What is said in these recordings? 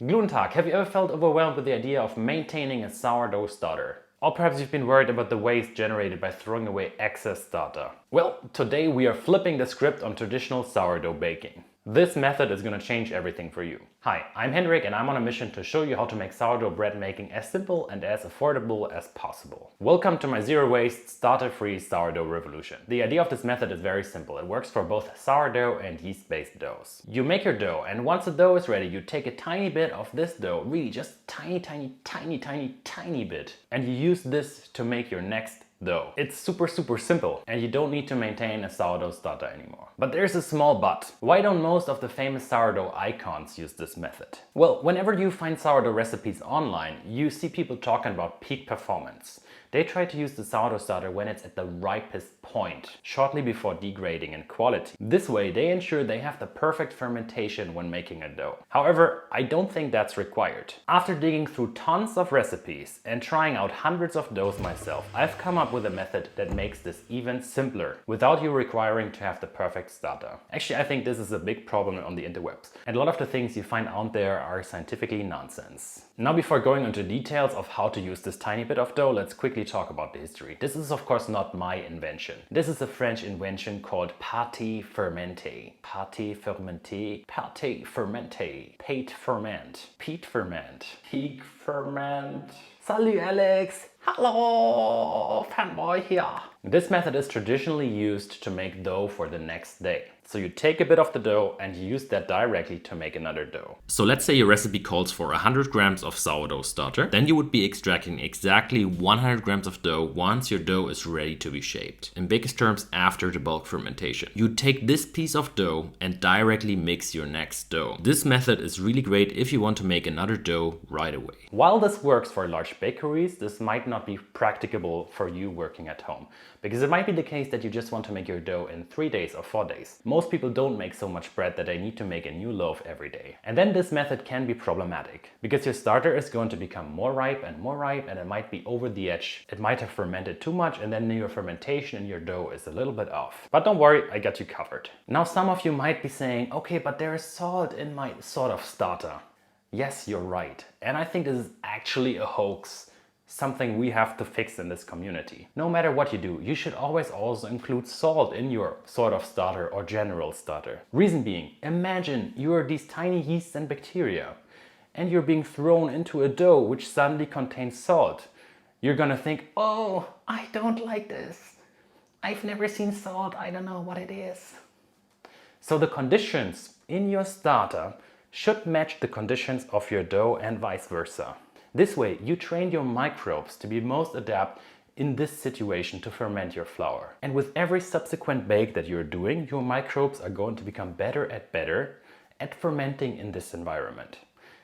Guten Tag, have you ever felt overwhelmed with the idea of maintaining a sourdough starter? Or perhaps you've been worried about the waste generated by throwing away excess starter. Well, today we are flipping the script on traditional sourdough baking. This method is going to change everything for you. Hi, I'm Henrik and I'm on a mission to show you how to make sourdough bread making as simple and as affordable as possible. Welcome to my zero waste, starter-free sourdough revolution. The idea of this method is very simple. It works for both sourdough and yeast-based doughs. You make your dough, and once the dough is ready, you take a tiny bit of this dough, really just tiny bit, and you use this to make your next dough. It's super simple and you don't need to maintain a sourdough starter anymore. But there's a small but. Why don't most of the famous sourdough icons use this method? Well, whenever you find sourdough recipes online, you see people talking about peak performance. They try to use the sourdough starter when it's at the ripest point, shortly before degrading in quality. This way they ensure they have the perfect fermentation when making a dough. However, I don't think that's required. After digging through tons of recipes and trying out hundreds of doughs myself, I've come up with a method that makes this even simpler, without you requiring to have the perfect starter. Actually, I think this is a big problem on the interwebs, and a lot of the things you find out there are scientifically nonsense. Now, before going into details of how to use this tiny bit of dough, let's quickly talk about the history. This is of course not my invention. This is a French invention called Pâte fermentée. Pâte fermentée, pâte fermentée, pate ferment, peat ferment, peak ferment. Salut Alex! Hello! Fanboy here! This method is traditionally used to make dough for the next day. So you take a bit of the dough and you use that directly to make another dough. So let's say your recipe calls for 100 grams of sourdough starter. Then you would be extracting exactly 100 grams of dough once your dough is ready to be shaped. In biggest terms, after the bulk fermentation. You take this piece of dough and directly mix your next dough. This method is really great if you want to make another dough right away. While this works for large bakeries, this might not be practicable for you working at home. Because it might be the case that you just want to make your dough in 3 days or 4 days. Most people don't make so much bread that they need to make a new loaf every day. And then this method can be problematic, because your starter is going to become more ripe and it might be over the edge. It might have fermented too much and then your fermentation in your dough is a little bit off. But don't worry, I got you covered. Now some of you might be saying, okay, but there is salt in my sort of starter. Yes, you're right. And I think this is actually a hoax. Something we have to fix in this community. No matter what you do, you should always also include salt in your sort of starter or general starter. Reason being, imagine you are these tiny yeasts and bacteria and you're being thrown into a dough which suddenly contains salt. You're gonna think, oh, I don't like this. I've never seen salt, I don't know what it is. So the conditions in your starter should match the conditions of your dough and vice versa. This way, you train your microbes to be most adept in this situation to ferment your flour. And with every subsequent bake that you're doing, your microbes are going to become better at fermenting in this environment.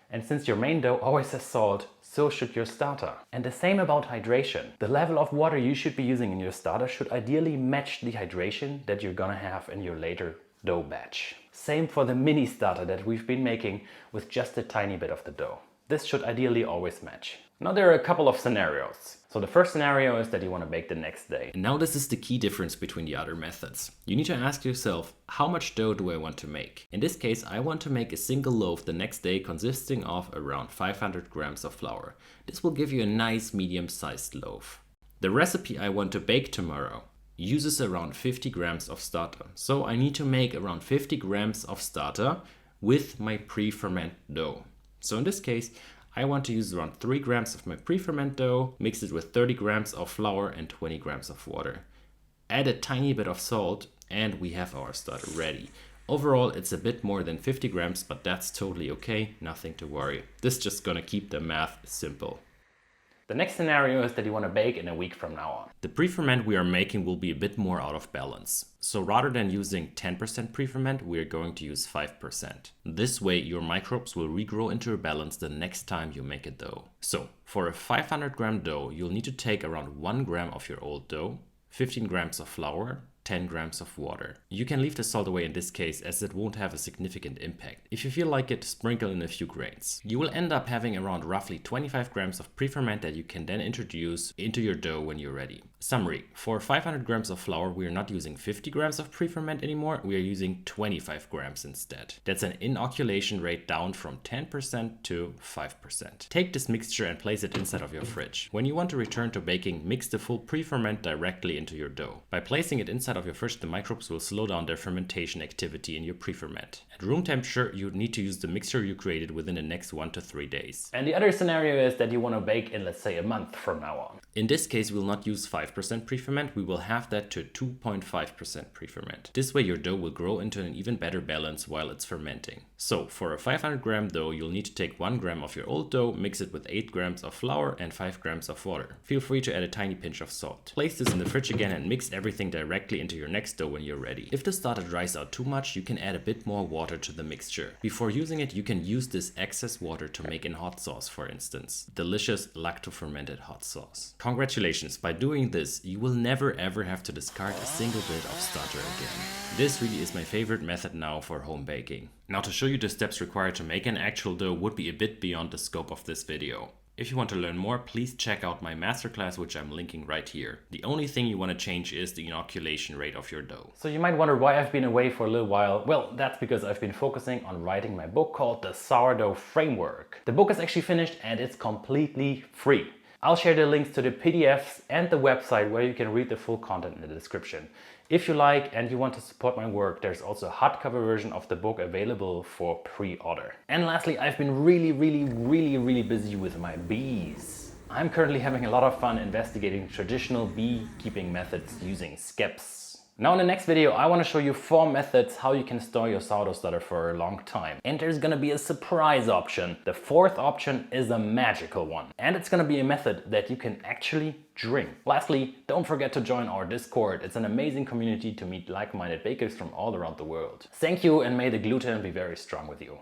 And since your main dough always has salt, so should your starter. And the same about hydration. The level of water you should be using in your starter should ideally match the hydration that you're gonna have in your later dough batch. Same for the mini starter that we've been making with just a tiny bit of the dough. This should ideally always match. Now there are a couple of scenarios. So the first scenario is that you want to bake the next day. And now this is the key difference between the other methods. You need to ask yourself, how much dough do I want to make? In this case, I want to make a single loaf the next day consisting of around 500 grams of flour. This will give you a nice medium-sized loaf. The recipe I want to bake tomorrow uses around 50 grams of starter. So I need to make around 50 grams of starter with my pre-ferment dough. So in this case, I want to use around 3 grams of my pre-ferment dough, mix it with 30 grams of flour and 20 grams of water. Add a tiny bit of salt and we have our starter ready. Overall, it's a bit more than 50 grams, but that's totally okay, nothing to worry. This is just gonna keep the math simple. The next scenario is that you want to bake in a week from now on. The pre-ferment we are making will be a bit more out of balance. So rather than using 10% pre-ferment, we are going to use 5%. This way your microbes will regrow into a balance the next time you make a dough. So for a 500 gram dough, you'll need to take around 1 gram of your old dough, 15 grams of flour, 10 grams of water. You can leave the salt away in this case as it won't have a significant impact. If you feel like it, sprinkle in a few grains. You will end up having around roughly 25 grams of pre-ferment that you can then introduce into your dough when you're ready. Summary: for 500 grams of flour, we are not using 50 grams of pre-ferment anymore, we are using 25 grams instead. That's an inoculation rate down from 10% to 5%. Take this mixture and place it inside of your fridge. When you want to return to baking, mix the full pre-ferment directly into your dough. By placing it inside of your fridge, the microbes will slow down their fermentation activity in your pre-ferment. At room temperature, you would need to use the mixture you created within the next 1 to 3 days. And the other scenario is that you want to bake in, let's say, a month from now on. In this case, we'll not use 5% pre-ferment, we will have that to 2.5% pre-ferment. This way your dough will grow into an even better balance while it's fermenting. So for a 500 gram dough, you'll need to take 1 gram of your old dough, mix it with 8 grams of flour and 5 grams of water. Feel free to add a tiny pinch of salt. Place this in the fridge again and mix everything directly into your next dough when you're ready. If the starter dries out too much, you can add a bit more water to the mixture. Before using it, you can use this excess water to make in hot sauce, for instance. Delicious lacto-fermented hot sauce. Congratulations, by doing this, you will never ever have to discard a single bit of starter again. This really is my favorite method now for home baking. Now to show you the steps required to make an actual dough would be a bit beyond the scope of this video. If you want to learn more, please check out my masterclass, which I'm linking right here. The only thing you want to change is the inoculation rate of your dough. So you might wonder why I've been away for a little while. Well, that's because I've been focusing on writing my book called The Sourdough Framework. The book is actually finished and it's completely free. I'll share the links to the PDFs and the website where you can read the full content in the description. If you like and you want to support my work, there's also a hardcover version of the book available for pre-order. And lastly, I've been really busy with my bees. I'm currently having a lot of fun investigating traditional beekeeping methods using skeps. Now in the next video, I want to show you 4 methods how you can store your sourdough starter for a long time. And there's gonna be a surprise option. The 4th option is a magical one. And it's gonna be a method that you can actually drink. Lastly, don't forget to join our Discord. It's an amazing community to meet like-minded bakers from all around the world. Thank you, and may the gluten be very strong with you.